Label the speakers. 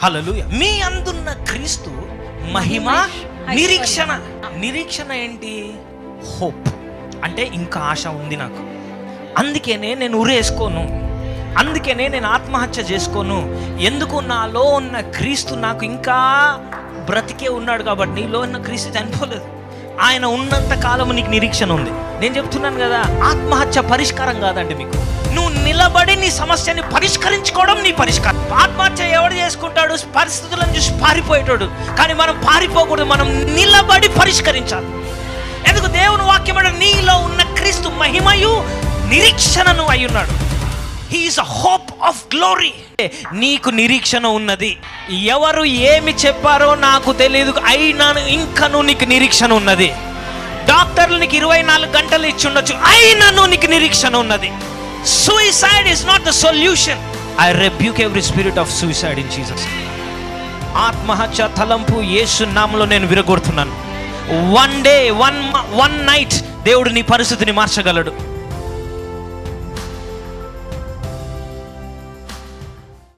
Speaker 1: హల్లెలూయా. మీ అందున్న క్రీస్తు మహిమ నిరీక్షణ. నిరీక్షణ ఏంటి? హోప్. అంటే ఇంకా ఆశ ఉంది నాకు, అందుకనే నేను ఉరేసుకోను, అందుకనే నేను ఆత్మహత్య చేసుకోను. ఎందుకు? నాలో ఉన్న క్రీస్తు నాకు ఇంకా బ్రతికే ఉన్నాడు కాబట్టి. నీలో ఉన్న క్రీస్తు చనిపోలేదు. ఆయన ఉన్నంత కాలము నీకు నిరీక్షణ ఉంది. నేను చెప్తున్నాను కదా, ఆత్మహత్య పరిష్కారం కాదండి మీకు. నువ్వు నిలబడి నీ సమస్యని పరిష్కరించుకోవడం నీ పరిష్కారం. ఆత్మహత్య ఎవడు చేసుకుంటాడు? పరిస్థితులను చూసి పారిపోయేటాడు. కానీ మనం పారిపోకూడదు, మనం నిలబడి పరిష్కరించాలి. ఎందుకు? దేవుని వాక్యం నీలో ఉన్న క్రీస్తు మహిమయు నిరీక్షణను అయి ఉన్నాడు. He is a hope of glory. నీకు నిరీక్షణ ఉన్నది. ఎవరు ఏమి చెప్పారో నాకు తెలియదు, అయినా ఇంకను నీకు నిరీక్షణ ఉన్నది. డాక్టర్లు నీకు 24 గంటలు ఇచ్చి ఉండొచ్చు, అయినను నీకు నిరీక్షణ ఉన్నది. Suicide is not the solution. I rebuke every spirit of suicide in Jesus. ఆత్మహత్య తలంపు యేసు నామములో నేను విరగొడుతున్నాను. వన్ డే, వన్ నైట్ దేవుడు నీ పరిస్థితిని మార్చగలడు.